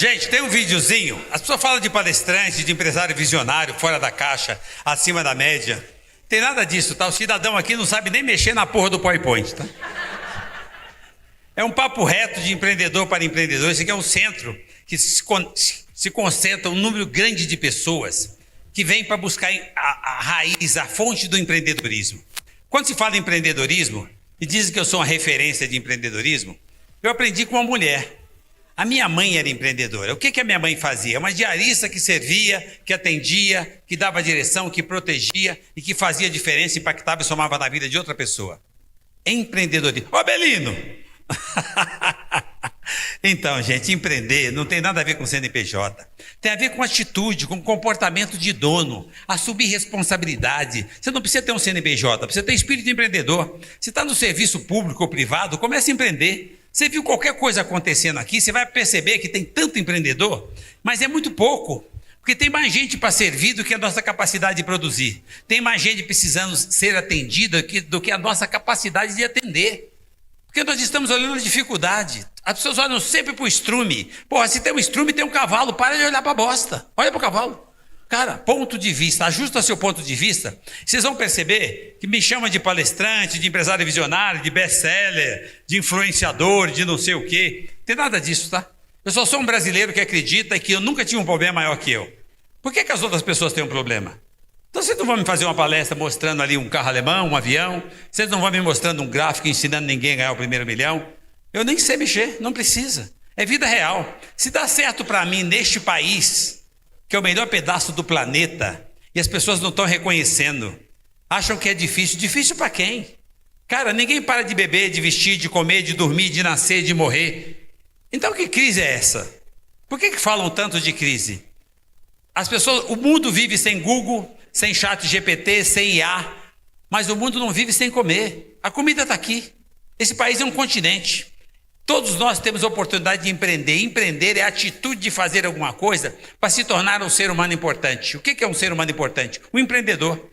Gente, tem um videozinho. As pessoas falam de palestrante, de empresário visionário, fora da caixa, acima da média. Tem nada disso, tá? O cidadão aqui não sabe nem mexer na porra do PowerPoint, tá? É um papo reto de empreendedor para empreendedor. Esse aqui é um centro que se concentra um número grande de pessoas que vêm para buscar a raiz, a fonte do empreendedorismo. Quando se fala em empreendedorismo, e dizem que eu sou uma referência de empreendedorismo, eu aprendi com uma mulher. A minha mãe era empreendedora. O que a minha mãe fazia? Uma diarista que servia, que atendia, que dava direção, que protegia e que fazia diferença, impactava e somava na vida de outra pessoa. Empreendedorismo. Ô, Belino! Então, gente, empreender não tem nada a ver com CNPJ. Tem a ver com atitude, com comportamento de dono, assumir responsabilidade. Você não precisa ter um CNPJ, precisa ter espírito empreendedor. Se está no serviço público ou privado, comece a empreender. Você viu qualquer coisa acontecendo aqui, você vai perceber que tem tanto empreendedor, mas é muito pouco. Porque tem mais gente para servir do que a nossa capacidade de produzir. Tem mais gente precisando ser atendida do que a nossa capacidade de atender. Porque nós estamos olhando a dificuldade. As pessoas olham sempre para o estrume. Porra, se tem um estrume, tem um cavalo. Para de olhar para a bosta. Olha para o cavalo. Cara, ponto de vista. Ajusta seu ponto de vista. Vocês vão perceber que me chama de palestrante, de empresário visionário, de best-seller, de influenciador, de não sei o quê. Não tem nada disso, tá? Eu só sou um brasileiro que acredita que eu nunca tive um problema maior que eu. Por que as outras pessoas têm um problema? Então vocês não vão me fazer uma palestra mostrando ali um carro alemão, um avião. Vocês não vão me mostrando um gráfico ensinando ninguém a ganhar o primeiro milhão. Eu nem sei mexer, não precisa. É vida real. Se dá certo para mim neste país, que é o melhor pedaço do planeta, e as pessoas não estão reconhecendo, acham que é difícil. Difícil para quem? Cara, ninguém para de beber, de vestir, de comer, de dormir, de nascer, de morrer. Então que crise é essa? Por que falam tanto de crise? As pessoas, o mundo vive sem Google, sem chat GPT, sem IA, mas o mundo não vive sem comer. A comida está aqui. Esse país é um continente. Todos nós temos a oportunidade de empreender. Empreender é a atitude de fazer alguma coisa para se tornar um ser humano importante. O que é um ser humano importante? Um empreendedor.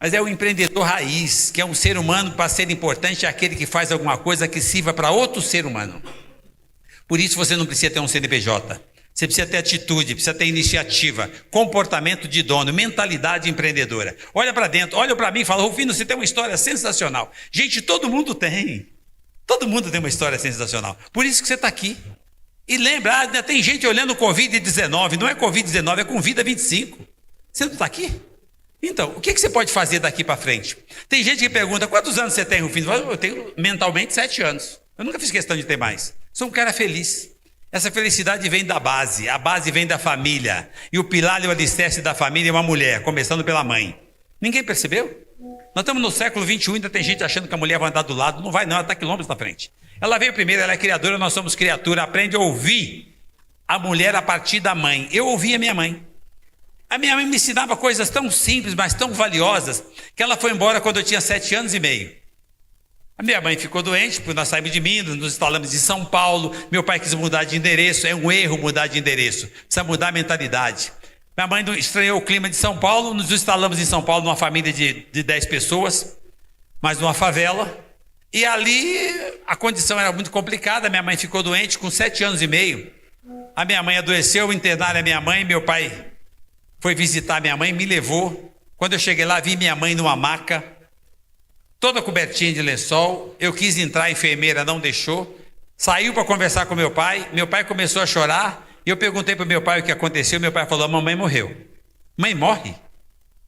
Mas é o empreendedor raiz, que é um ser humano para ser importante, é aquele que faz alguma coisa que sirva para outro ser humano. Por isso você não precisa ter um CNPJ. Você precisa ter atitude, precisa ter iniciativa, comportamento de dono, mentalidade empreendedora. Olha para dentro, olha para mim e fala: Rufino, você tem uma história sensacional. Gente, todo mundo tem. Todo mundo tem uma história sensacional. Por isso que você está aqui. E lembra, ainda tem gente olhando o Covid-19. Não é Covid-19, é Convida-25. Você não está aqui? Então, o que você pode fazer daqui para frente? Tem gente que pergunta: quantos anos você tem, Rufino? Eu tenho mentalmente 7 anos. Eu nunca fiz questão de ter mais. Sou um cara feliz. Essa felicidade vem da base, a base vem da família. E o pilar e o alicerce da família é uma mulher, começando pela mãe. Ninguém percebeu? Nós estamos no século XXI, ainda tem gente achando que a mulher vai andar do lado. Não vai não, ela está quilômetros na frente. Ela veio primeiro, ela é criadora, nós somos criatura. Aprende a ouvir a mulher a partir da mãe. Eu ouvi a minha mãe. A minha mãe me ensinava coisas tão simples, mas tão valiosas, que ela foi embora quando eu tinha 7 anos e meio. A minha mãe ficou doente, porque nós saímos de Minas, nos instalamos em São Paulo. Meu pai quis mudar de endereço, é um erro mudar de endereço. Precisa mudar a mentalidade. Minha mãe estranhou o clima de São Paulo, nos instalamos em São Paulo numa família de 10 pessoas, mas numa favela. E ali a condição era muito complicada, minha mãe ficou doente com 7 anos e meio. A minha mãe adoeceu, internaram a minha mãe, meu pai foi visitar minha mãe, me levou. Quando eu cheguei lá, vi minha mãe numa maca, toda cobertinha de lençol. Eu quis entrar, a enfermeira não deixou. Saiu para conversar com meu pai começou a chorar. E eu perguntei para o meu pai o que aconteceu. Meu pai falou: a mamãe morreu. Mãe morre?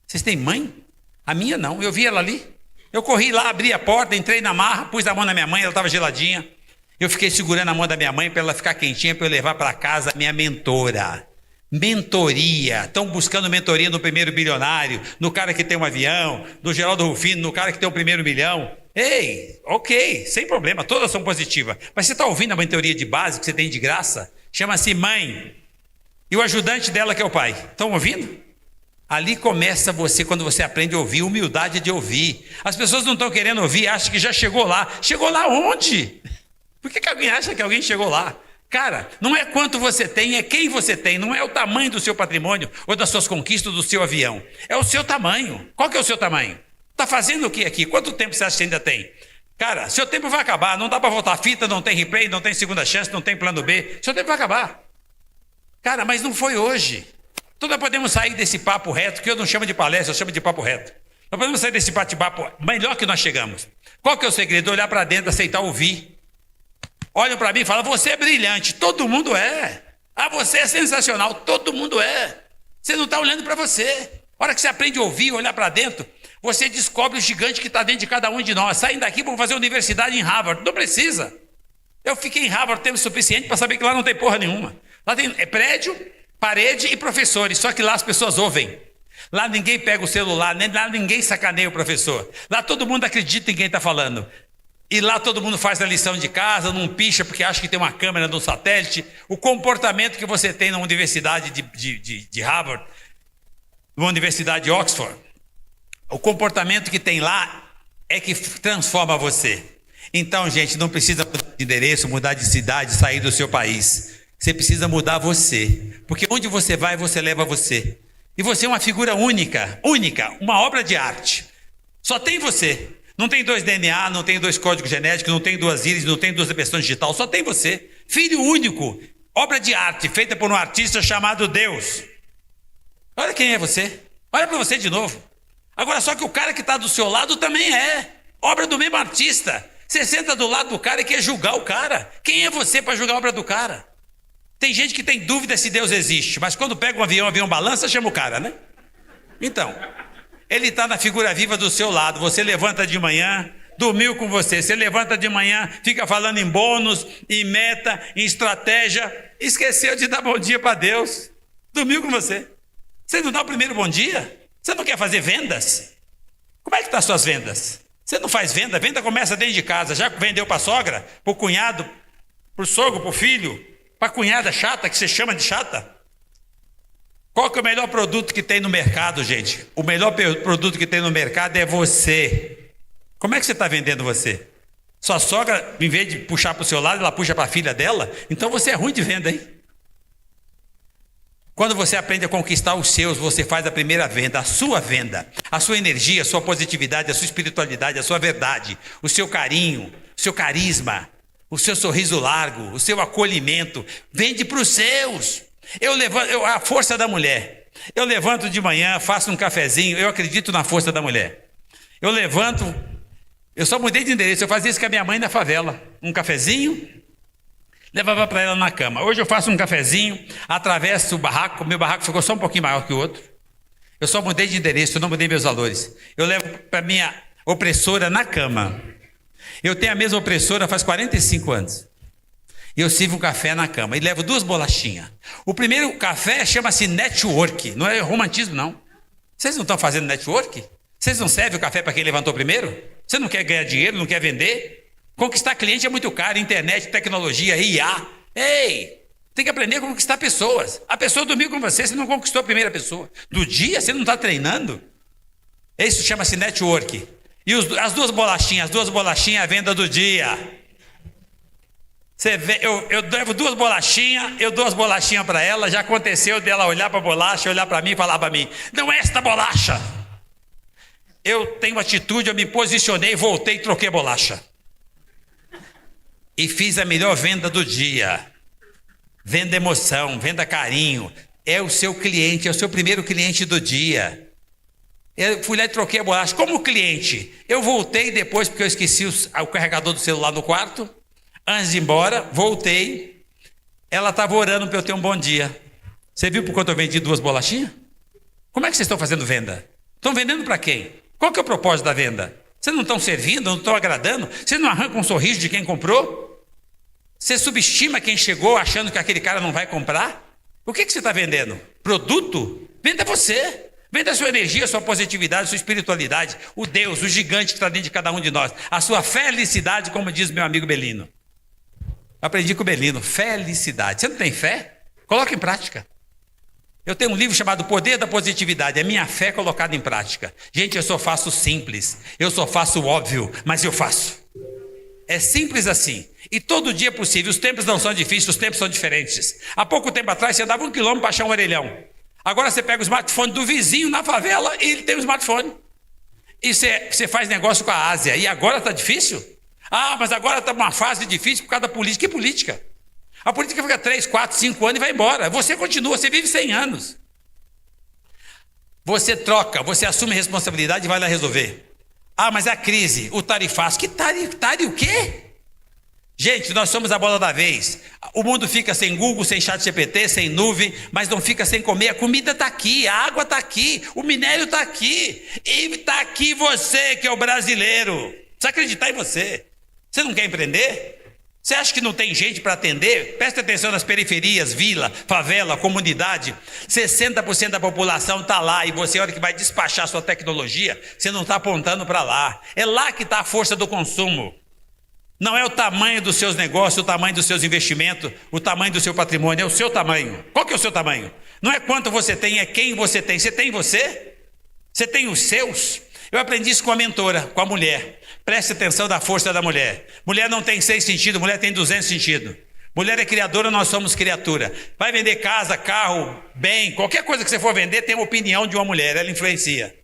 Vocês têm mãe? A minha não, eu vi ela ali. Eu corri lá, abri a porta, entrei na marra, pus a mão na minha mãe, ela estava geladinha. Eu fiquei segurando a mão da minha mãe para ela ficar quentinha, para eu levar para casa a minha mentora. Mentoria, estão buscando mentoria no primeiro bilionário, no cara que tem um avião, no Geraldo Rufino, no cara que tem o primeiro milhão. Ei, ok, sem problema, todas são positivas. Mas você está ouvindo a mentoria de base que você tem de graça? Chama-se mãe. E o ajudante dela que é o pai. Estão ouvindo? Ali começa você, quando você aprende a ouvir, humildade de ouvir. As pessoas não estão querendo ouvir, acham que já chegou lá. Chegou lá onde? Por que alguém acha que alguém chegou lá? Cara, não é quanto você tem, é quem você tem. Não é o tamanho do seu patrimônio ou das suas conquistas, do seu avião. É o seu tamanho. Qual que é o seu tamanho? Está fazendo o que aqui? Quanto tempo você acha que ainda tem? Cara, seu tempo vai acabar. Não dá para voltar a fita, não tem replay, não tem segunda chance, não tem plano B. Seu tempo vai acabar. Cara, mas não foi hoje. Então nós podemos sair desse papo reto, que eu não chamo de palestra, eu chamo de papo reto. Nós podemos sair desse bate-papo melhor que nós chegamos. Qual que é o segredo? Olhar para dentro, aceitar ouvir. Olham para mim e falam, você é brilhante. Todo mundo é. Ah, você é sensacional. Todo mundo é. Você não está olhando para você. A hora que você aprende a ouvir, olhar para dentro, você descobre o gigante que está dentro de cada um de nós. Saem daqui para fazer universidade em Harvard. Não precisa. Eu fiquei em Harvard tempo suficiente para saber que lá não tem porra nenhuma. Lá tem prédio, parede e professores. Só que lá as pessoas ouvem. Lá ninguém pega o celular, lá ninguém sacaneia o professor. Lá todo mundo acredita em quem está falando. E lá todo mundo faz a lição de casa, não picha porque acha que tem uma câmera no satélite. O comportamento que você tem na Universidade de Harvard, na Universidade de Oxford, o comportamento que tem lá é que transforma você. Então, gente, não precisa mudar de endereço, mudar de cidade, sair do seu país. Você precisa mudar você. Porque onde você vai, você leva você. E você é uma figura única, uma obra de arte. Só tem você. Não tem 2 DNA, não tem 2 códigos genéticos, não tem 2 íris, não tem 2 impressões digitais, só tem você. Filho único, obra de arte, feita por um artista chamado Deus. Olha quem é você. Olha para você de novo. Agora, só que o cara que está do seu lado também é obra do mesmo artista. Você senta do lado do cara e quer julgar o cara. Quem é você para julgar a obra do cara? Tem gente que tem dúvida se Deus existe, mas quando pega um avião balança, chama o cara, né? Então, ele está na figura viva do seu lado. Você levanta de manhã, dormiu com você. Você levanta de manhã, fica falando em bônus, em meta, em estratégia. Esqueceu de dar bom dia para Deus. Dormiu com você. Você não dá o primeiro bom dia? Você não quer fazer vendas? Como é que estão as suas vendas? Você não faz venda? Venda começa dentro de casa. Já vendeu para a sogra, para o cunhado, para o sogro, para o filho, para a cunhada chata, que você chama de chata? Qual que é o melhor produto que tem no mercado, gente? O melhor produto que tem no mercado é você. Como é que você está vendendo você? Sua sogra, em vez de puxar para o seu lado, ela puxa para a filha dela? Então você é ruim de venda, hein? Quando você aprende a conquistar os seus, você faz a primeira venda, a sua energia, a sua positividade, a sua espiritualidade, a sua verdade, o seu carinho, o seu carisma, o seu sorriso largo, o seu acolhimento. Vende para os seus. A força da mulher. Eu levanto de manhã, faço um cafezinho, eu acredito na força da mulher. Eu levanto, eu só mudei de endereço, eu fazia isso com a minha mãe na favela. Um cafezinho, levava para ela na cama. Hoje eu faço um cafezinho, atravesso o barraco, meu barraco ficou só um pouquinho maior que o outro. Eu só mudei de endereço, eu não mudei meus valores. Eu levo para minha opressora na cama. Eu tenho a mesma opressora faz 45 anos. E eu sirvo um café na cama e levo 2 bolachinhas. O primeiro café chama-se network, não é romantismo não. Vocês não estão fazendo network? Vocês não servem o café para quem levantou primeiro? Você não quer ganhar dinheiro, não quer vender? Conquistar cliente é muito caro, internet, tecnologia, IA. Ei, tem que aprender a conquistar pessoas. A pessoa dormiu com você, você não conquistou a primeira pessoa. Do dia, você não está treinando? Isso chama-se network. E as 2 bolachinhas, a venda do dia. Eu levo 2 bolachinhas, eu dou as bolachinhas para ela. Já aconteceu dela olhar para a bolacha, olhar para mim e falar para mim: não é esta bolacha. Eu tenho atitude, eu me posicionei, voltei e troquei a bolacha. E fiz a melhor venda do dia. Venda emoção, venda carinho. É o seu cliente, é o seu primeiro cliente do dia. Eu fui lá e troquei a bolacha. Como cliente, eu voltei depois, porque eu esqueci o carregador do celular no quarto. Antes de ir embora, voltei. Ela estava orando para eu ter um bom dia. Você viu por quanto eu vendi 2 bolachinhas? Como é que vocês estão fazendo venda? Estão vendendo para quem? Qual que é o propósito da venda? Vocês não estão servindo, não estão agradando? Vocês não arrancam um sorriso de quem comprou? Você subestima quem chegou achando que aquele cara não vai comprar? O que você está vendendo? Produto? Venda você. Venda a sua energia, a sua positividade, a sua espiritualidade. O Deus, o gigante que está dentro de cada um de nós. A sua felicidade, como diz meu amigo Belino. Aprendi com o Belino, felicidade. Você não tem fé? Coloca em prática. Eu tenho um livro chamado Poder da Positividade. É minha fé colocada em prática. Gente, eu só faço simples. Eu só faço óbvio, mas eu faço. É simples assim. E todo dia é possível. Os tempos não são difíceis, os tempos são diferentes. Há pouco tempo atrás, você andava 1 quilômetro para achar um orelhão. Agora você pega o smartphone do vizinho na favela e ele tem um smartphone. E você faz negócio com a Ásia. E agora está difícil? Ah, mas agora está uma fase difícil por causa da política. Que política? A política fica 3, 4, 5 anos e vai embora. Você continua, você vive 100 anos. Você troca, você assume responsabilidade e vai lá resolver. Ah, mas a crise, o tarifaço. Que o quê? Gente, nós somos a bola da vez. O mundo fica sem Google, sem chat GPT, sem nuvem, mas não fica sem comer. A comida está aqui, a água está aqui, o minério está aqui. E está aqui você, que é o brasileiro. Precisa acreditar em você. Você não quer empreender? Você acha que não tem gente para atender? Presta atenção nas periferias, vila, favela, comunidade. 60% da população está lá e você, a hora que vai despachar sua tecnologia, você não está apontando para lá. É lá que está a força do consumo. Não é o tamanho dos seus negócios, o tamanho dos seus investimentos, o tamanho do seu patrimônio, é o seu tamanho. Qual que é o seu tamanho? Não é quanto você tem, é quem você tem. Você tem você? Você tem os seus? Eu aprendi isso com a mentora, com a mulher. Preste atenção da força da mulher. Mulher não tem 6 sentidos, mulher tem 200 sentidos. Mulher é criadora, nós somos criatura. Vai vender casa, carro, bem, qualquer coisa que você for vender tem uma opinião de uma mulher, ela influencia.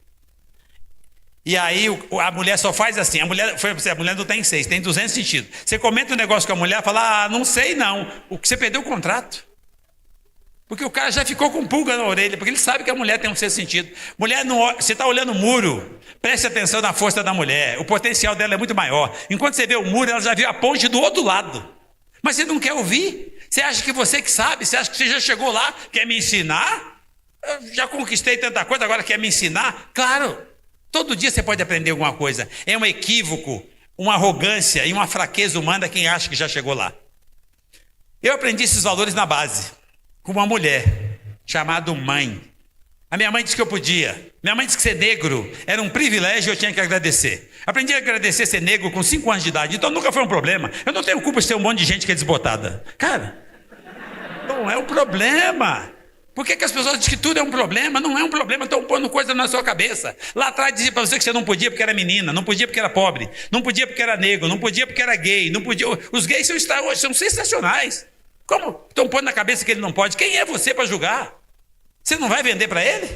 E aí a mulher só faz assim, a mulher não tem 6, tem 200 sentidos. Você comenta um negócio com a mulher, fala, não sei não, o que você perdeu o contrato. Porque o cara já ficou com pulga na orelha, porque ele sabe que a mulher tem um sexto sentido. Mulher não, você está olhando o muro, preste atenção na força da mulher, o potencial dela é muito maior. Enquanto você vê o muro, ela já viu a ponte do outro lado. Mas você não quer ouvir? Você acha que você que sabe? Você acha que você já chegou lá, quer me ensinar? Eu já conquistei tanta coisa, agora quer me ensinar? Claro! Todo dia você pode aprender alguma coisa. É um equívoco, uma arrogância e uma fraqueza humana quem acha que já chegou lá. Eu aprendi esses valores na base, com uma mulher chamada mãe. A minha mãe disse que eu podia. Minha mãe disse que ser negro era um privilégio e eu tinha que agradecer. Aprendi a agradecer ser negro com 5 anos de idade, então nunca foi um problema. Eu não tenho culpa de ter um monte de gente que é desbotada. Cara, não é um problema. Por que as pessoas dizem que tudo é um problema? Não é um problema, estão pondo coisa na sua cabeça. Lá atrás dizia para você que você não podia porque era menina, não podia porque era pobre, não podia porque era negro, não podia porque era gay, não podia. Os gays são sensacionais. Como estão pondo na cabeça que ele não pode? Quem é você para julgar? Você não vai vender para ele?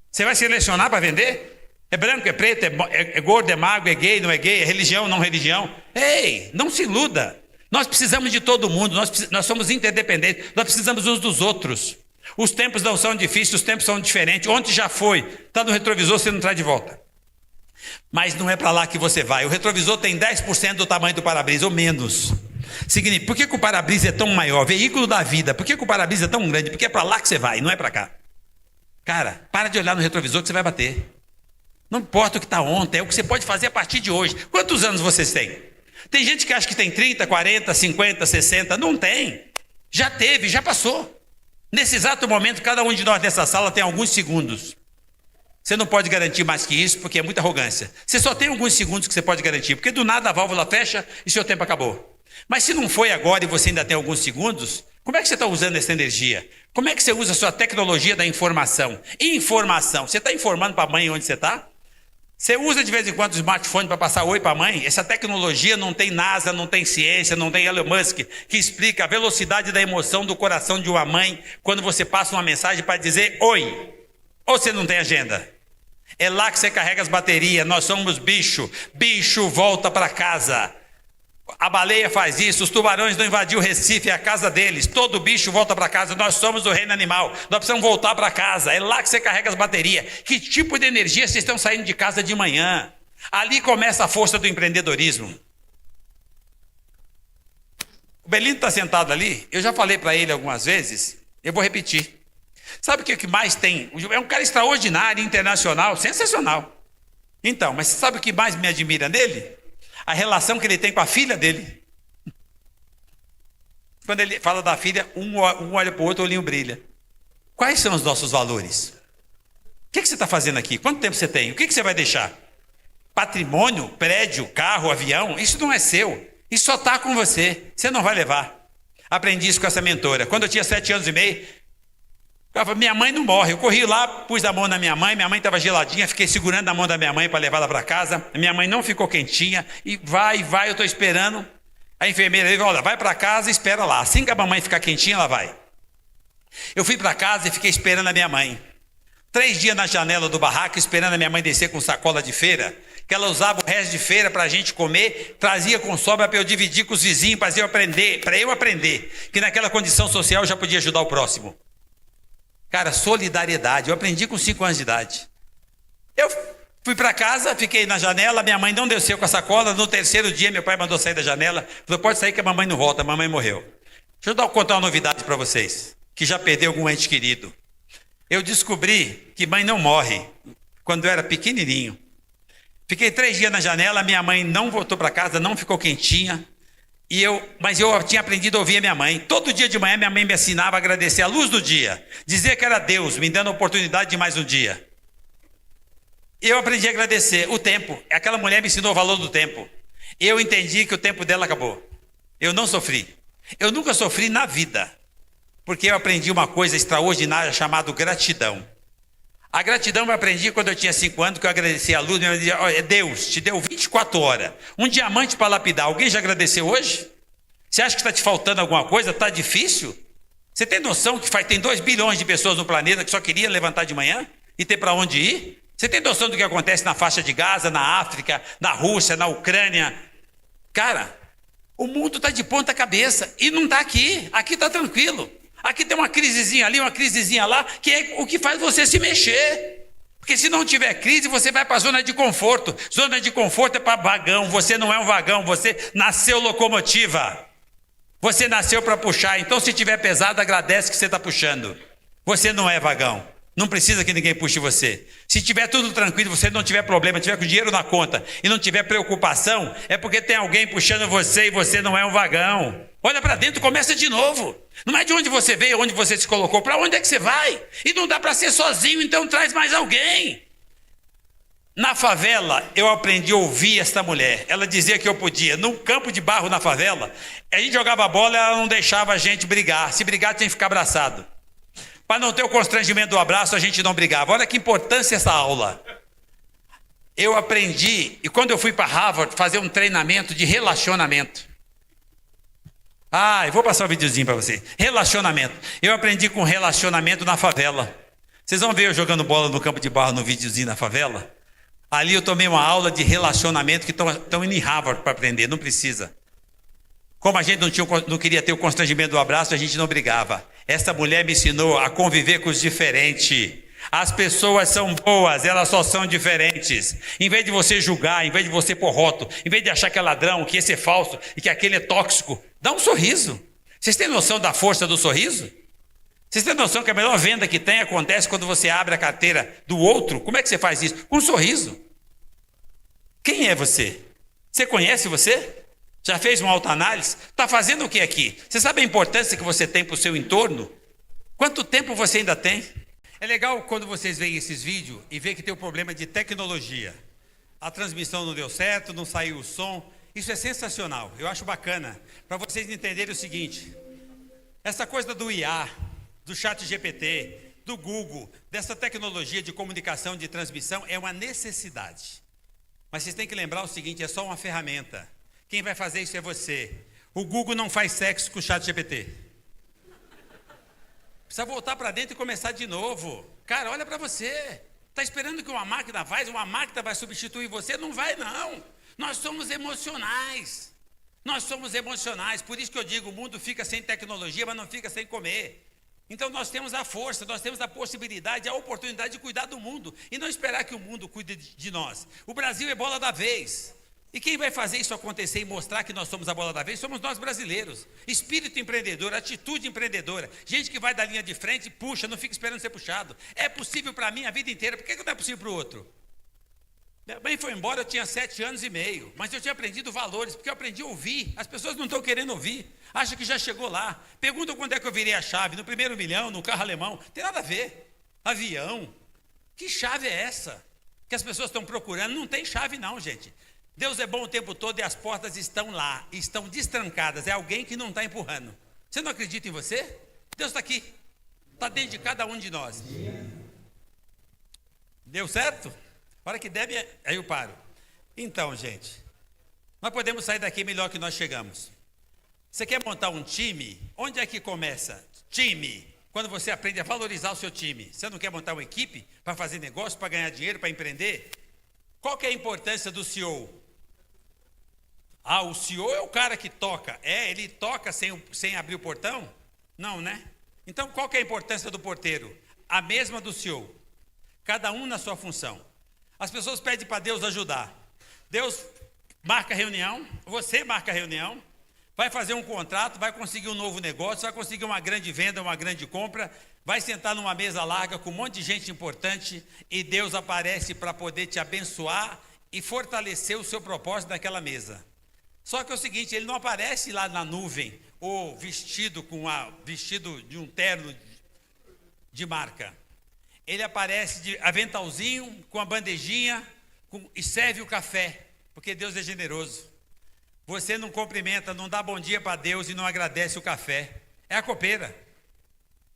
Você vai selecionar para vender? É branco, é preto, é gordo, é magro, é gay, não é gay, é religião, não religião. Ei, não se iluda. Nós precisamos de todo mundo, nós somos interdependentes, nós precisamos uns dos outros. Os tempos não são difíceis, os tempos são diferentes. Ontem já foi, está no retrovisor, você não traz de volta. Mas não é para lá que você vai. O retrovisor tem 10% do tamanho do para-brisa, ou menos. Significa, por que o para-brisa é tão maior? Veículo da vida, por que o para-brisa é tão grande? Porque é para lá que você vai, não é para cá. Cara, para de olhar no retrovisor que você vai bater. Não importa o que está ontem, é o que você pode fazer a partir de hoje. Quantos anos vocês têm? Tem gente que acha que tem 30, 40, 50, 60. Não tem. Já teve, já passou. Nesse exato momento, cada um de nós nessa sala tem alguns segundos. Você não pode garantir mais que isso, porque é muita arrogância. Você só tem alguns segundos que você pode garantir, porque do nada a válvula fecha e seu tempo acabou. Mas se não foi agora e você ainda tem alguns segundos, como é que você está usando essa energia? Como é que você usa a sua tecnologia da informação? Informação. Você está informando para a mãe onde você está? Você usa de vez em quando o smartphone para passar oi para a mãe? Essa tecnologia não tem NASA, não tem ciência, não tem Elon Musk, que explica a velocidade da emoção do coração de uma mãe quando você passa uma mensagem para dizer oi. Ou você não tem agenda? É lá que você carrega as baterias. Nós somos bicho. Bicho volta para casa. A baleia faz isso, os tubarões não invadiu o Recife, é a casa deles. Todo bicho volta para casa, nós somos o reino animal. Nós precisamos voltar para casa, é lá que você carrega as baterias. Que tipo de energia vocês estão saindo de casa de manhã? Ali começa a força do empreendedorismo. O Belino está sentado ali, eu já falei para ele algumas vezes, eu vou repetir. Sabe o que mais tem? É um cara extraordinário, internacional, sensacional. Então, mas sabe o que mais me admira nele? A relação que ele tem com a filha dele. Quando ele fala da filha, um olha para o outro, o olhinho brilha. Quais são os nossos valores? O que você está fazendo aqui? Quanto tempo você tem? O que você vai deixar? Patrimônio, prédio, carro, avião? Isso não é seu. Isso só está com você. Você não vai levar. Aprendi isso com essa mentora. Quando eu tinha 7 anos e meio, ela falou, minha mãe não morre. Eu corri lá, pus a mão na minha mãe estava geladinha, fiquei segurando a mão da minha mãe para levar ela para casa. A minha mãe não ficou quentinha, e vai, eu estou esperando. A enfermeira disse, olha, vai para casa e espera lá. Assim que a mamãe ficar quentinha, ela vai. Eu fui para casa e fiquei esperando a minha mãe. 3 dias na janela do barraco, esperando a minha mãe descer com sacola de feira, que ela usava o resto de feira para a gente comer, trazia com sobra para eu dividir com os vizinhos, para eu aprender que naquela condição social eu já podia ajudar o próximo. Cara, solidariedade. Eu aprendi com 5 anos de idade. Eu fui para casa, fiquei na janela, minha mãe não desceu com a sacola. No 3º dia, meu pai mandou sair da janela. Falou, pode sair que a mamãe não volta, a mamãe morreu. Deixa eu contar uma novidade para vocês, que já perdeu algum ente querido. Eu descobri que mãe não morre quando eu era pequenininho. Fiquei 3 dias na janela, minha mãe não voltou para casa, não ficou quentinha. Mas eu tinha aprendido a ouvir a minha mãe. Todo dia de manhã minha mãe me ensinava a agradecer a luz do dia. Dizer que era Deus me dando a oportunidade de mais um dia. Eu aprendi a agradecer o tempo. Aquela mulher me ensinou o valor do tempo. Eu entendi que o tempo dela acabou. Eu não sofri. Eu nunca sofri na vida. Porque eu aprendi uma coisa extraordinária chamada gratidão. A gratidão eu aprendi quando eu tinha 5 anos, que eu agradeci a luz, e eu dizia, olha, Deus te deu 24 horas, um diamante para lapidar. Alguém já agradeceu hoje? Você acha que está te faltando alguma coisa? Está difícil? Você tem noção que tem 2 bilhões de pessoas no planeta que só queria levantar de manhã e ter para onde ir? Você tem noção do que acontece na faixa de Gaza, na África, na Rússia, na Ucrânia? Cara, o mundo está de ponta cabeça e não está aqui. Aqui está tranquilo. Aqui tem uma crisezinha ali, uma crisezinha lá, que é o que faz você se mexer. Porque se não tiver crise, você vai para a zona de conforto. Zona de conforto é para vagão. Você não é um vagão, você nasceu locomotiva. Você nasceu para puxar. Então, se tiver pesado, agradece que você está puxando. Você não é vagão. Não precisa que ninguém puxe você. Se tiver tudo tranquilo, você não tiver problema, tiver com dinheiro na conta e não tiver preocupação, é porque tem alguém puxando você e você não é um vagão. Olha para dentro e começa de novo. Não é de onde você veio, onde você se colocou, para onde é que você vai? E não dá para ser sozinho, então traz mais alguém. Na favela, eu aprendi a ouvir esta mulher. Ela dizia que eu podia. Num campo de barro na favela, a gente jogava bola e ela não deixava a gente brigar. Se brigar, tinha que ficar abraçado. Para não ter o constrangimento do abraço, a gente não brigava. Olha que importância essa aula. Eu aprendi, e quando eu fui para Harvard, fazer um treinamento de relacionamento. Eu vou passar um videozinho para você. Relacionamento. Eu aprendi com relacionamento na favela. Vocês vão ver eu jogando bola no campo de barro no videozinho na favela? Ali eu tomei uma aula de relacionamento que estão indo em Harvard para aprender, não precisa. Como a gente não queria ter o constrangimento do abraço, a gente não brigava. Essa mulher me ensinou a conviver com os diferentes. As pessoas são boas, elas só são diferentes. Em vez de você julgar, em vez de você pôr rótulo, em vez de achar que é ladrão, que esse é falso e que aquele é tóxico, dá um sorriso. Vocês têm noção da força do sorriso? Vocês têm noção que a melhor venda que tem acontece quando você abre a carteira do outro? Como é que você faz isso? Com um sorriso. Quem é você? Você conhece você? Já fez uma autoanálise? Está fazendo o que aqui? Você sabe a importância que você tem para o seu entorno? Quanto tempo você ainda tem? É legal quando vocês veem esses vídeos e vê que tem um problema de tecnologia. A transmissão não deu certo, não saiu o som. Isso é sensacional, eu acho bacana. Para vocês entenderem o seguinte, essa coisa do IA, do ChatGPT, do Google, dessa tecnologia de comunicação, de transmissão, é uma necessidade. Mas vocês têm que lembrar o seguinte, é só uma ferramenta. Quem vai fazer isso é você. O Google não faz sexo com o ChatGPT. Precisa voltar para dentro e começar de novo. Cara, olha para você. Está esperando que uma máquina vai substituir você? Não vai, não. Nós somos emocionais. Nós somos emocionais. Por isso que eu digo, o mundo fica sem tecnologia, mas não fica sem comer. Então nós temos a força, nós temos a possibilidade, a oportunidade de cuidar do mundo. E não esperar que o mundo cuide de nós. O Brasil é bola da vez. E quem vai fazer isso acontecer e mostrar que nós somos a bola da vez somos nós brasileiros. Espírito empreendedor, atitude empreendedora. Gente que vai da linha de frente e puxa, não fica esperando ser puxado. É possível para mim a vida inteira, por que não é possível para o outro? Minha mãe foi embora, eu tinha 7 anos e meio, mas eu tinha aprendido valores, porque eu aprendi a ouvir. As pessoas não estão querendo ouvir, acham que já chegou lá. Perguntam quando é que eu virei a chave, no 1º milhão, no carro alemão. Tem nada a ver. Avião. Que chave é essa que as pessoas estão procurando? Não tem chave não, gente. Deus é bom o tempo todo e as portas estão lá, estão destrancadas. É alguém que não está empurrando. Você não acredita em você? Deus está aqui, está dentro de cada um de nós. Deu certo? A hora que deve, aí eu paro. Então, gente, nós podemos sair daqui melhor que nós chegamos. Você quer montar um time? Onde é que começa? Time. Quando você aprende a valorizar o seu time. Você não quer montar uma equipe para fazer negócio, para ganhar dinheiro, para empreender? Qual que é a importância do CEO? Ah, o CEO é o cara que toca. Ele toca sem abrir o portão? Não, né? Então, qual que é a importância do porteiro? A mesma do CEO. Cada um na sua função. As pessoas pedem para Deus ajudar. Deus marca reunião, você marca reunião, vai fazer um contrato, vai conseguir um novo negócio, vai conseguir uma grande venda, uma grande compra, vai sentar numa mesa larga com um monte de gente importante e Deus aparece para poder te abençoar e fortalecer o seu propósito naquela mesa. Só que é o seguinte, ele não aparece lá na nuvem ou vestido de um terno de marca. Ele aparece de aventalzinho, com a bandejinha e serve o café, porque Deus é generoso. Você não cumprimenta, não dá bom dia para Deus e não agradece o café. É a copeira.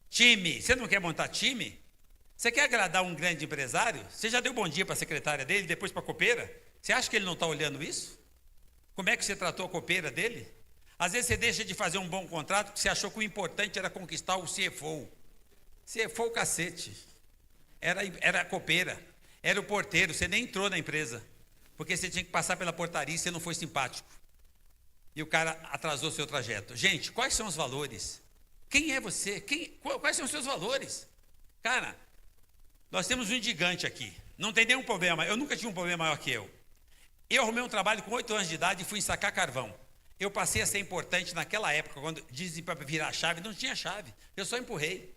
Time, você não quer montar time? Você quer agradar um grande empresário? Você já deu bom dia para a secretária dele, depois para a copeira? Você acha que ele não está olhando isso? Como é que você tratou a copeira dele? Às vezes você deixa de fazer um bom contrato porque você achou que o importante era conquistar o CFO. CFO cacete. Era a copeira, era o porteiro, você nem entrou na empresa, porque você tinha que passar pela portaria e você não foi simpático. E o cara atrasou seu trajeto. Gente, quais são os valores? Quem é você? Quais são os seus valores? Cara, nós temos um gigante aqui, não tem nenhum problema, eu nunca tive um problema maior que eu. Eu arrumei um trabalho com 8 anos de idade e fui ensacar carvão. Eu passei a ser importante naquela época, quando dizem para virar a chave, não tinha chave, eu só empurrei.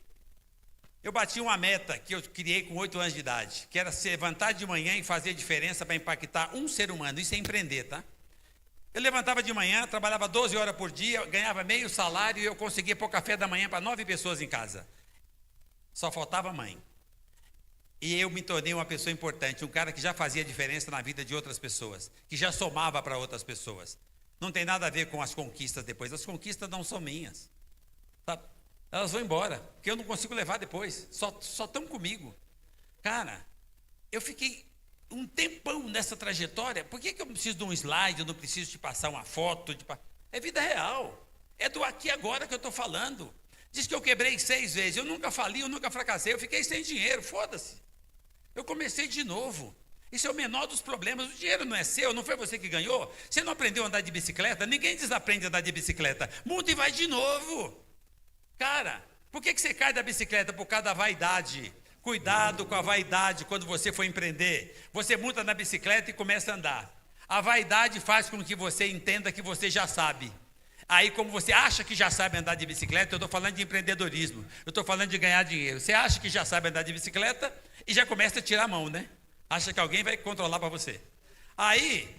Eu bati uma meta que eu criei com 8 anos de idade, que era se levantar de manhã e fazer diferença para impactar um ser humano. Isso é empreender, tá? Eu levantava de manhã, trabalhava 12 horas por dia, ganhava meio salário e eu conseguia pôr café da manhã para 9 pessoas em casa. Só faltava mãe. E eu me tornei uma pessoa importante, um cara que já fazia diferença na vida de outras pessoas, que já somava para outras pessoas. Não tem nada a ver com as conquistas depois. As conquistas não são minhas. Tá? Elas vão embora, porque eu não consigo levar depois, só estão comigo. Cara, eu fiquei um tempão nessa trajetória. Por que eu não preciso de um slide, eu não preciso te passar uma foto? É vida real, é do aqui e agora que eu estou falando. Diz que eu quebrei 6 vezes, eu nunca fali, eu nunca fracassei, eu fiquei sem dinheiro, foda-se. Eu comecei de novo. Isso é o menor dos problemas, o dinheiro não é seu, não foi você que ganhou. Você não aprendeu a andar de bicicleta? Ninguém desaprende a andar de bicicleta, monta e vai de novo. Cara, por que você cai da bicicleta? Por causa da vaidade. Cuidado com a vaidade quando você for empreender. Você monta na bicicleta e começa a andar. A vaidade faz com que você entenda que você já sabe. Aí, como você acha que já sabe andar de bicicleta, eu estou falando de empreendedorismo, eu estou falando de ganhar dinheiro. Você acha que já sabe andar de bicicleta e já começa a tirar a mão, né? Acha que alguém vai controlar para você. Aí,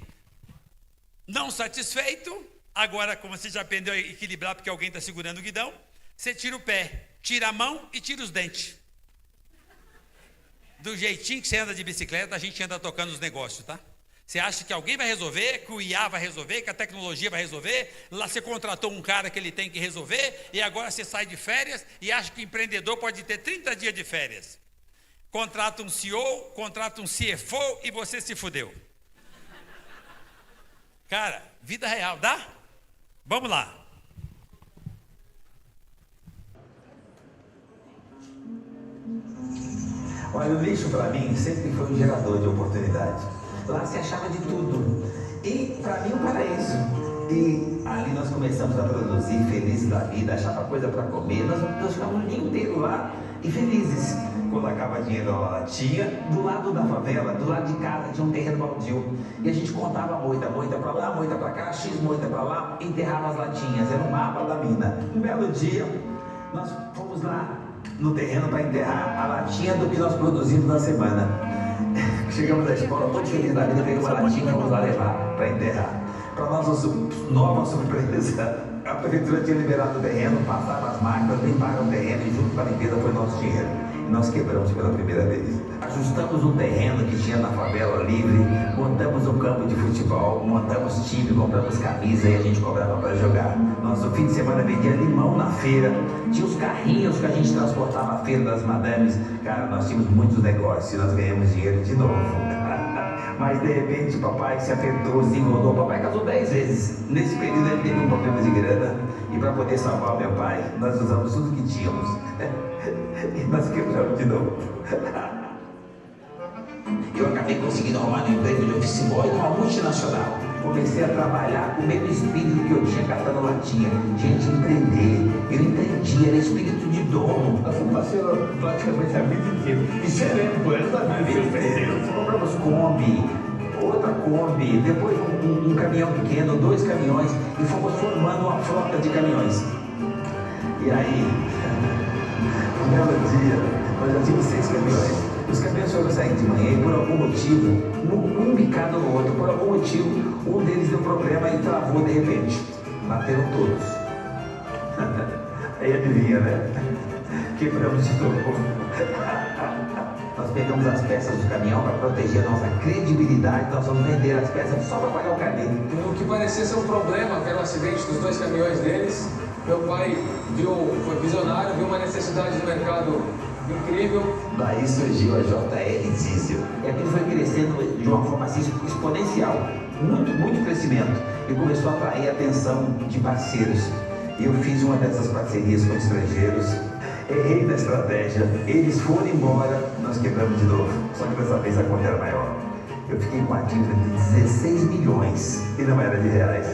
não satisfeito, agora como você já aprendeu a equilibrar porque alguém está segurando o guidão, você tira o pé, tira a mão e tira os dentes. Do jeitinho que você anda de bicicleta, a gente anda tocando os negócios, tá? Você acha que alguém vai resolver, que o IA vai resolver, que a tecnologia vai resolver? Lá você contratou um cara que ele tem que resolver e agora você sai de férias e acha que o empreendedor pode ter 30 dias de férias. Contrata um CEO, contrata um CFO e você se fudeu. Cara, vida real, dá? Vamos lá. Olha, o lixo para mim sempre foi um gerador de oportunidade. Lá se achava de tudo. E para mim um paraíso. E ali nós começamos a produzir, felizes da vida, achava coisa para comer. Nós ficávamos o dia inteiro lá e felizes. Quando acaba dinheiro na latinha, do lado da favela, do lado de casa, tinha um terreno baldio. E a gente contava moita para lá, moita para cá, X moita para lá, enterrava as latinhas. Era um mapa da mina. Um belo dia, nós fomos lá no terreno para enterrar a latinha do que nós produzimos na semana. Chegamos da escola, todo feliz da vida, pegamos uma latinha e fomos lá levar para enterrar. Para nossa nova surpresa, a prefeitura tinha liberado o terreno, passava as máquinas, limparam o terreno e junto com a limpeza foi nosso dinheiro. E nós quebramos pela primeira vez. Ajustamos um terreno que tinha na favela livre, montamos um campo de futebol, montamos time, compramos camisa e a gente cobrava para jogar. Nosso fim de semana vendia limão na feira, tinha os carrinhos que a gente transportava à feira das madames. Cara, nós tínhamos muitos negócios e nós ganhamos dinheiro de novo. Mas de repente o papai se apertou, se engordou. O papai casou 10 vezes. Nesse período ele teve um problema de grana. E para poder salvar o meu pai, nós usamos tudo que tínhamos. E nós quebramos de novo. Eu acabei conseguindo arrumar um emprego de office boy numa multinacional. Comecei a trabalhar com o mesmo espírito que eu tinha catando latinha. Gente, empreender. Eu empreendi, era espírito de dono. Nós fomos parceiros praticamente a vida inteira. E seremos por essa vida empreendendo. Compramos Kombi, outra Kombi, depois um caminhão pequeno, 2 caminhões, e fomos formando uma frota de caminhões. E aí, um belo dia, nós já tínhamos 6 caminhões. Os caminhões foram sair de manhã e por algum motivo, um bicado no outro, por algum motivo, um deles deu problema e travou de repente. Bateram todos. Aí adivinha, né? Quebramos de novo. Nós pegamos as peças do caminhão para proteger a nossa credibilidade, nós vamos vender as peças só para pagar o carnê. O que parecia ser um problema, que era o acidente dos 2 caminhões deles, meu pai foi visionário, viu uma necessidade do mercado incrível. Daí surgiu a JL Diesel. E aquilo foi crescendo de uma forma assim exponencial. Muito crescimento. E começou a atrair a atenção de parceiros. E eu fiz uma dessas parcerias com estrangeiros. Errei na estratégia. Eles foram embora, nós quebramos de novo. Só que dessa vez a conta era maior. Eu fiquei com a dívida de 16 milhões. E não era de reais.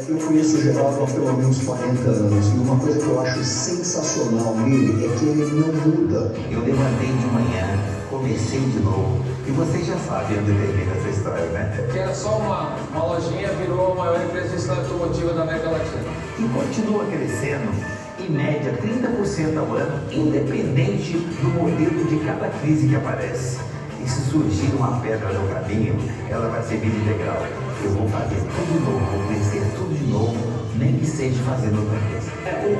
Eu conheço o Geraldo há pelo menos 40 anos e uma coisa que eu acho sensacional nele é que ele não muda. Eu levantei de manhã, comecei de novo. E vocês já sabem onde termina essa história, né? Que era só uma lojinha, virou a maior empresa de cidade automotiva da América Latina. E continua crescendo, em média 30% ao ano, independente do modelo de cada crise que aparece. E se surgir uma pedra no caminho, ela vai servir de degrau. Eu vou fazer tudo de novo, vou crescer tudo de novo, nem que seja fazendo outra coisa.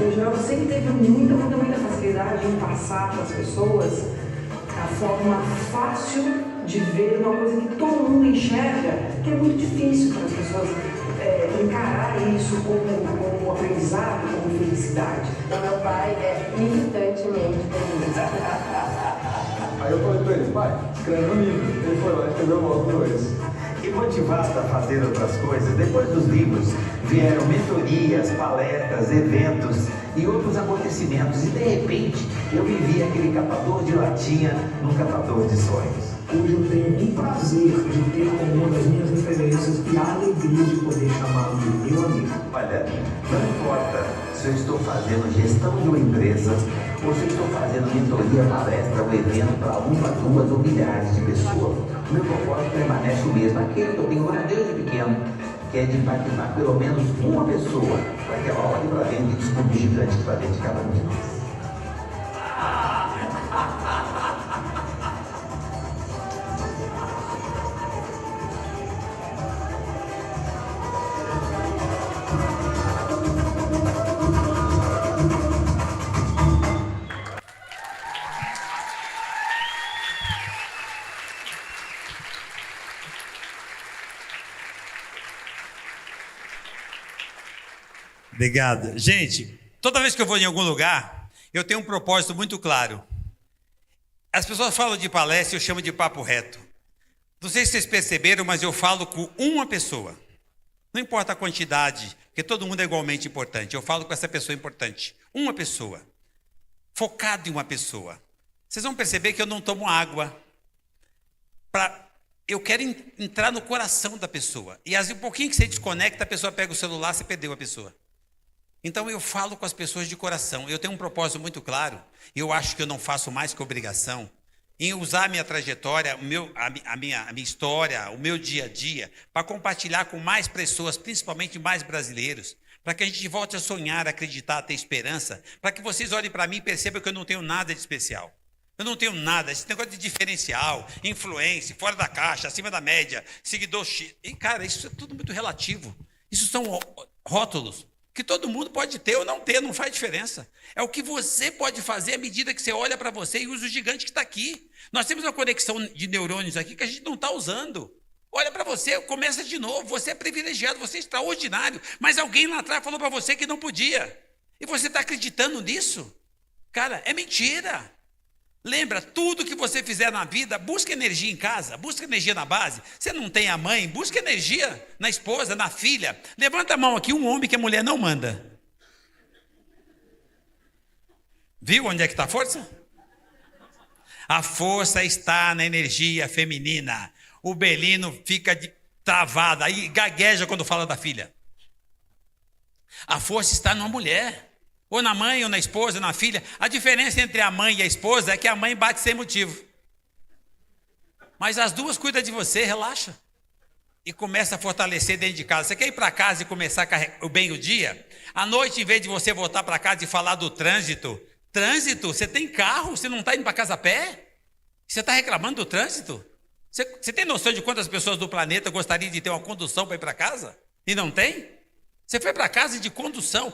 O Geraldo sempre teve muita facilidade em passar para as pessoas a forma fácil de ver uma coisa que todo mundo enxerga, que é muito difícil para as pessoas encarar isso como aprendizado, como felicidade. O meu pai é militantemente feliz. Aí eu falei pra ele, pai, escreve um livro. Ele foi lá e escreveu logo 2. E motivado a fazer outras coisas, depois dos livros vieram mentorias, palestras, eventos e outros acontecimentos. E de repente eu vivi aquele catador de latinha num catador de sonhos. Hoje eu tenho o prazer de ter como uma das minhas referências e a alegria de poder chamá-lo de meu amigo. Olha, não importa se eu estou fazendo gestão de uma empresa ou se eu estou fazendo mentoria, palestra ou evento para uma, 2 ou milhares de pessoas. O meu propósito permanece o mesmo, aquele que eu tenho lá desde pequeno, que é de impactar pelo menos uma pessoa para que ela olhe para dentro e descubra o gigante que está dentro de cada um de nós. Obrigado. Gente, toda vez que eu vou em algum lugar, eu tenho um propósito muito claro. As pessoas falam de palestra, eu chamo de papo reto. Não sei se vocês perceberam, mas eu falo com uma pessoa. Não importa a quantidade, porque todo mundo é igualmente importante. Eu falo com essa pessoa importante. Uma pessoa. Focado em uma pessoa. Vocês vão perceber que eu não tomo água. Eu quero entrar no coração da pessoa. E um pouquinho que você desconecta, a pessoa pega o celular, você perdeu a pessoa. Então eu falo com as pessoas de coração. Eu tenho um propósito muito claro. Eu acho que eu não faço mais que obrigação em usar a minha trajetória, a minha história, o meu dia a dia, para compartilhar com mais pessoas, principalmente mais brasileiros, para que a gente volte a sonhar, a acreditar, a ter esperança, para que vocês olhem para mim e percebam que eu não tenho nada de especial. Eu não tenho nada, esse negócio de diferencial, influência, fora da caixa, acima da média, seguidor X. E, cara, isso é tudo muito relativo. Isso são rótulos que todo mundo pode ter ou não ter, não faz diferença. É o que você pode fazer à medida que você olha para você e usa o gigante que está aqui. Nós temos uma conexão de neurônios aqui que a gente não está usando. Olha para você, começa de novo, você é privilegiado, você é extraordinário, mas alguém lá atrás falou para você que não podia. E você está acreditando nisso? Cara, é mentira. Lembra, tudo que você fizer na vida, busca energia em casa, busca energia na base. Você não tem a mãe, busca energia na esposa, na filha. Levanta a mão aqui, um homem que a mulher não manda. Viu onde é que está a força? A força está na energia feminina. O Belino fica travado, aí gagueja quando fala da filha. A força está numa mulher. Ou na mãe, ou na esposa, ou na filha. A diferença entre a mãe e a esposa é que a mãe bate sem motivo. Mas as duas cuidam de você, relaxa. E começa a fortalecer dentro de casa. Você quer ir para casa e começar bem o dia? À noite, em vez de você voltar para casa e falar do trânsito, você tem carro, você não está indo para casa a pé? Você está reclamando do trânsito? Você tem noção de quantas pessoas do planeta gostariam de ter uma condução para ir para casa? E não tem? Você foi para casa de condução.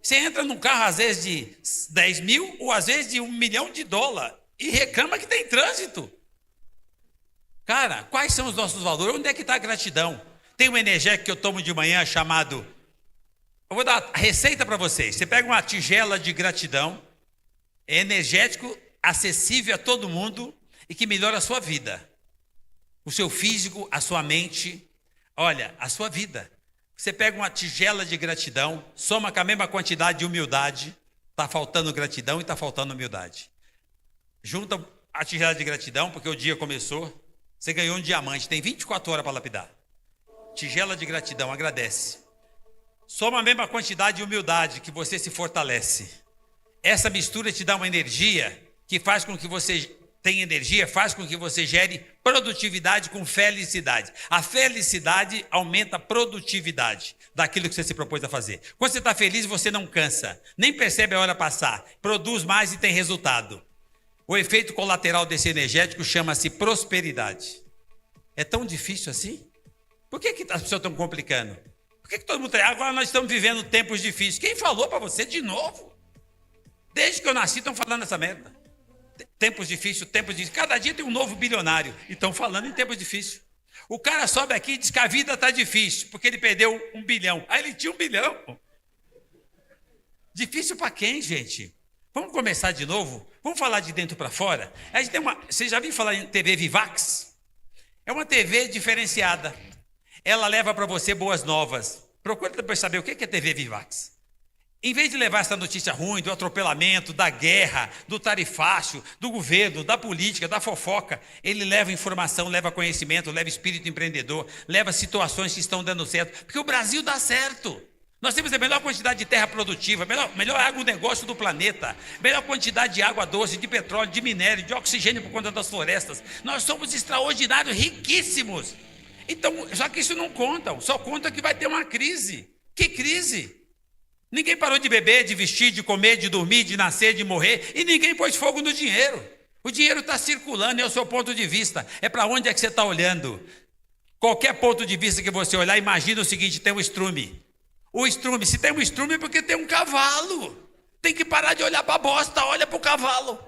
Você entra num carro, às vezes, de 10 mil ou às vezes de $1 milhão e reclama que tem trânsito. Cara, quais são os nossos valores? Onde é que está a gratidão? Tem um energético que eu tomo de manhã chamado... Eu vou dar a receita para vocês. Você pega uma tigela de gratidão, é energético, acessível a todo mundo e que melhora a sua vida. O seu físico, a sua mente, olha, a sua vida. Você pega uma tigela de gratidão, soma com a mesma quantidade de humildade, está faltando gratidão e está faltando humildade. Junta a tigela de gratidão, porque o dia começou, você ganhou um diamante, tem 24 horas para lapidar. Tigela de gratidão, agradece. Soma a mesma quantidade de humildade, que você se fortalece. Essa mistura te dá uma energia que faz com que você tenha energia, faz com que você gere produtividade com felicidade. A felicidade aumenta a produtividade daquilo que você se propôs a fazer. Quando você está feliz, você não cansa, nem percebe a hora passar, produz mais e tem resultado. O efeito colateral desse energético chama-se prosperidade. É tão difícil assim? Por que as pessoas estão complicando? Por que todo mundo está... Agora nós estamos vivendo tempos difíceis. Quem falou para você de novo? Desde que eu nasci estão falando essa merda. Tempos difíceis, cada dia tem um novo bilionário. E estão falando em tempos difíceis. O cara sobe aqui e diz que a vida está difícil, porque ele perdeu $1 bilhão. Aí ele tinha $1 bilhão. Difícil para quem, gente? Vamos começar de novo? Vamos falar de dentro para fora? A gente tem Você já viu falar em TV Vivax? É uma TV diferenciada. Ela leva para você boas novas. Procura depois saber o que é TV Vivax. Em vez de levar essa notícia ruim do atropelamento, da guerra, do tarifácio, do governo, da política, da fofoca, ele leva informação, leva conhecimento, leva espírito empreendedor, leva situações que estão dando certo. Porque o Brasil dá certo. Nós temos a melhor quantidade de terra produtiva, melhor agronegócio do planeta, melhor quantidade de água doce, de petróleo, de minério, de oxigênio por conta das florestas. Nós somos extraordinários, riquíssimos. Então, só que isso não conta, só conta que vai ter uma crise. Que crise? Ninguém parou de beber, de vestir, de comer, de dormir, de nascer, de morrer, e ninguém pôs fogo no dinheiro. O dinheiro está circulando, é o seu ponto de vista. É para onde é que você está olhando? Qualquer ponto de vista que você olhar, imagina o seguinte, tem um estrume. O estrume, se tem um estrume é porque tem um cavalo. Tem que parar de olhar para a bosta, olha para o cavalo.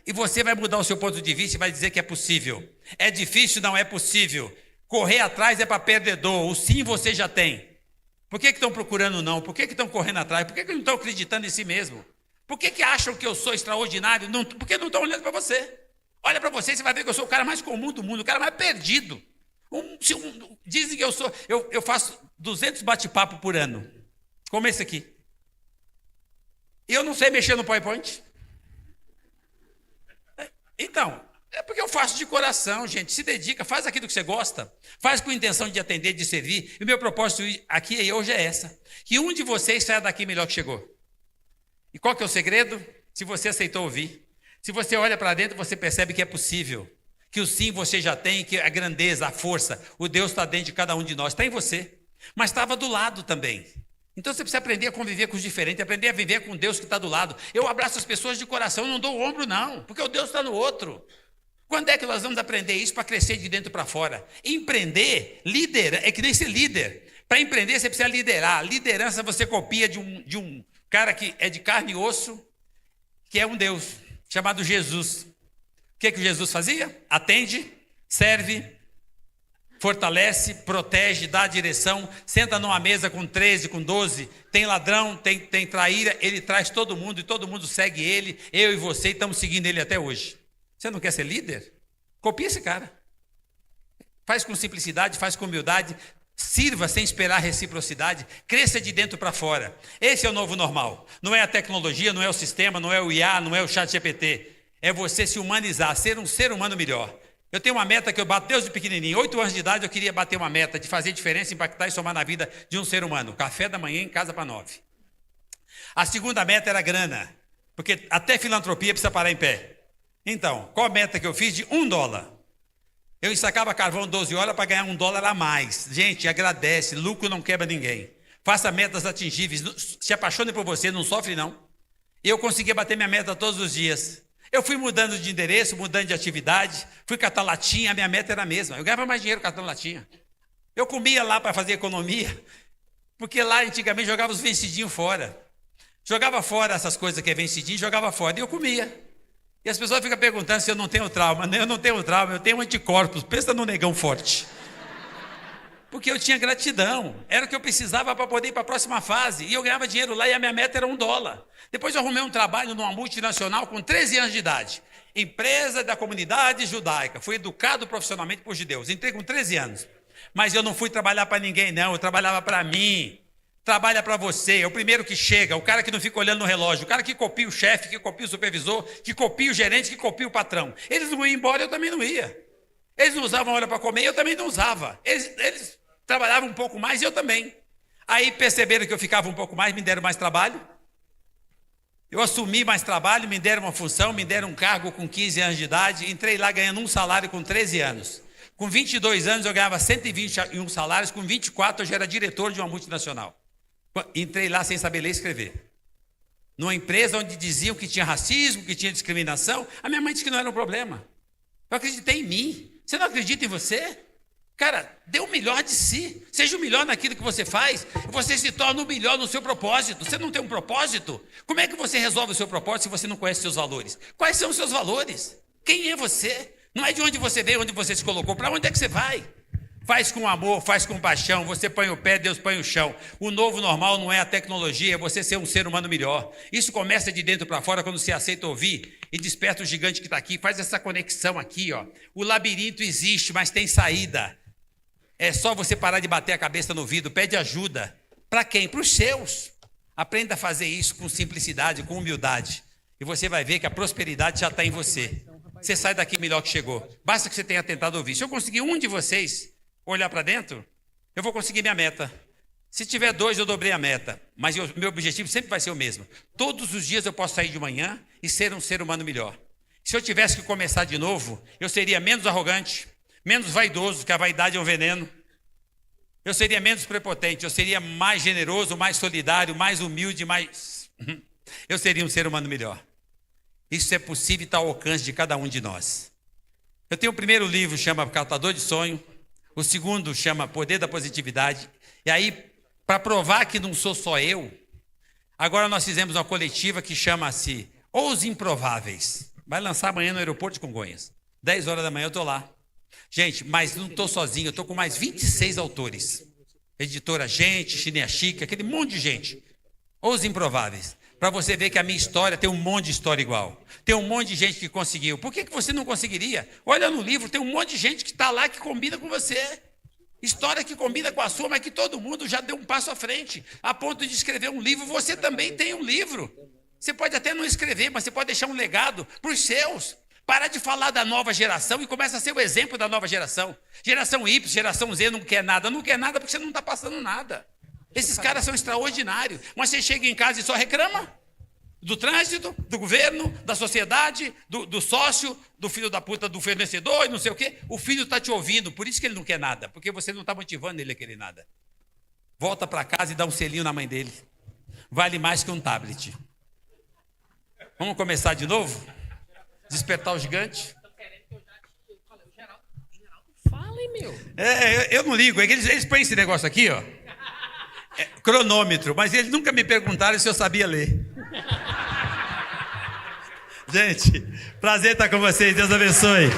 E você vai mudar o seu ponto de vista e vai dizer que é possível. É difícil, não é possível. Correr atrás é para perdedor, o sim você já tem. Por que estão procurando não? Por que estão correndo atrás? Por que não estão acreditando em si mesmo? Por que acham que eu sou extraordinário? Não, por que não estão olhando para você? Olha para você e você vai ver que eu sou o cara mais comum do mundo, o cara mais perdido. Dizem que eu faço 200 bate-papo por ano, como esse aqui. E eu não sei mexer no PowerPoint. Então, é porque eu faço de coração, gente. Se dedica, faz aquilo que você gosta. Faz com intenção de atender, de servir. E o meu propósito aqui e hoje é essa. Que um de vocês saia daqui melhor que chegou. E qual que é o segredo? Se você aceitou ouvir. Se você olha para dentro, você percebe que é possível. Que o sim você já tem, que a grandeza, a força, o Deus está dentro de cada um de nós. Está em você. Mas estava do lado também. Então você precisa aprender a conviver com os diferentes, aprender a viver com Deus que está do lado. Eu abraço as pessoas de coração, não dou o ombro não, porque o Deus está no outro. Quando é que nós vamos aprender isso para crescer de dentro para fora? Empreender, líder, é que nem ser líder. Para empreender você precisa liderar. Liderança você copia de um cara que é de carne e osso, que é um Deus, chamado Jesus. O que Jesus fazia? Atende, serve, fortalece, protege, dá direção, senta numa mesa com 13, com 12, tem ladrão, tem traíra, ele traz todo mundo e todo mundo segue ele, eu e você estamos seguindo ele até hoje. Você não quer ser líder? Copia esse cara. Faz com simplicidade, faz com humildade, sirva sem esperar reciprocidade, cresça de dentro para fora. Esse é o novo normal. Não é a tecnologia, não é o sistema, não é o IA, não é o chat GPT. É você se humanizar, ser um ser humano melhor. Eu tenho uma meta que eu bato desde pequenininho. 8 anos de idade eu queria bater uma meta de fazer diferença, impactar e somar na vida de um ser humano. Café da manhã em casa para 9. A segunda meta era grana, porque até filantropia precisa parar em pé. Então, qual a meta que eu fiz? De $1. Eu ensacava carvão 12 horas para ganhar $1 a mais. Gente, agradece, lucro não quebra ninguém. Faça metas atingíveis, se apaixone por você, não sofre não. Eu conseguia bater minha meta todos os dias. Eu fui mudando de endereço, mudando de atividade, fui catar latinha, a minha meta era a mesma. Eu ganhava mais dinheiro catando latinha. Eu comia lá para fazer economia, porque lá antigamente jogava os vencidinhos fora. Jogava fora essas coisas que é vencidinho, jogava fora e eu comia. E as pessoas ficam perguntando se eu não tenho trauma. Eu não tenho trauma, eu tenho anticorpos. Pensa no negão forte. Porque eu tinha gratidão, era o que eu precisava para poder ir para a próxima fase. E eu ganhava dinheiro lá e a minha meta era $1. Depois eu arrumei um trabalho numa multinacional com 13 anos de idade. Empresa da comunidade judaica. Fui educado profissionalmente por judeus. Entrei com 13 anos. Mas eu não fui trabalhar para ninguém, não. Eu trabalhava para mim. Trabalha para você. É o primeiro que chega. O cara que não fica olhando no relógio. O cara que copia o chefe, que copia o supervisor, que copia o gerente, que copia o patrão. Eles não iam embora, eu também não ia. Eles não usavam hora para comer, eu também não usava. Eles trabalhavam um pouco mais e eu também. Aí perceberam que eu ficava um pouco mais, me deram mais trabalho. Eu assumi mais trabalho, me deram uma função, me deram um cargo com 15 anos de idade. Entrei lá ganhando um salário com 13 anos. Com 22 anos eu ganhava 121 salários, com 24 eu já era diretor de uma multinacional. Entrei lá sem saber ler e escrever. Numa empresa onde diziam que tinha racismo, que tinha discriminação. A minha mãe disse que não era um problema. Eu acreditei em mim. Você não acredita em você? Cara, dê o melhor de si. Seja o melhor naquilo que você faz. Você se torna o melhor no seu propósito. Você não tem um propósito? Como é que você resolve o seu propósito se você não conhece seus valores? Quais são os seus valores? Quem é você? Não é de onde você veio, onde você se colocou. Para onde é que você vai? Faz com amor, faz com paixão. Você põe o pé, Deus põe o chão. O novo normal não é a tecnologia, é você ser um ser humano melhor. Isso começa de dentro para fora quando você aceita ouvir e desperta o gigante que está aqui. Faz essa conexão aqui, ó. O labirinto existe, mas tem saída. É só você parar de bater a cabeça no vidro. Pede ajuda. Para quem? Para os seus. Aprenda a fazer isso com simplicidade, com humildade. E você vai ver que a prosperidade já está em você. Você sai daqui melhor que chegou. Basta que você tenha tentado ouvir. Se eu conseguir um de vocês olhar para dentro, eu vou conseguir minha meta. Se tiver 2, eu dobrei a meta. Mas o meu objetivo sempre vai ser o mesmo. Todos os dias eu posso sair de manhã e ser um ser humano melhor. Se eu tivesse que começar de novo, eu seria menos arrogante, menos vaidoso, que a vaidade é um veneno. Eu seria menos prepotente, eu seria mais generoso, mais solidário, mais humilde, mais... Eu seria um ser humano melhor. Isso é possível e está ao alcance de cada um de nós. Eu tenho o primeiro livro, chama Catador de Sonho. O segundo chama Poder da Positividade. E aí, para provar que não sou só eu, agora nós fizemos uma coletiva que chama-se Os Improváveis. Vai lançar amanhã no aeroporto de Congonhas. 10 horas da manhã eu estou lá. Gente, mas não estou sozinho, eu estou com mais 26 autores. Editora Gente, Chineia Chica, aquele monte de gente. Os Improváveis. Para você ver que a minha história tem um monte de história igual. Tem um monte de gente que conseguiu. Por que você não conseguiria? Olha no livro, tem um monte de gente que está lá que combina com você. História que combina com a sua, mas que todo mundo já deu um passo à frente. A ponto de escrever um livro, você também tem um livro. Você pode até não escrever, mas você pode deixar um legado para os seus. Para de falar da nova geração e começa a ser o exemplo da nova geração. Geração Y, geração Z não quer nada. Não quer nada porque você não está passando nada. Esses caras são extraordinários. Mas você chega em casa e só reclama do trânsito, do governo, da sociedade, do sócio, do filho da puta, do fornecedor e não sei o quê. O filho está te ouvindo, por isso que ele não quer nada. Porque você não está motivando ele a querer nada. Volta para casa e dá um selinho na mãe dele. Vale mais que um tablet. Vamos começar de novo? Despertar o gigante? Fala, hein, meu? Eu não ligo. Eles põem esse negócio aqui, ó. Cronômetro, mas eles nunca me perguntaram se eu sabia ler. Gente, prazer estar com vocês. Deus abençoe.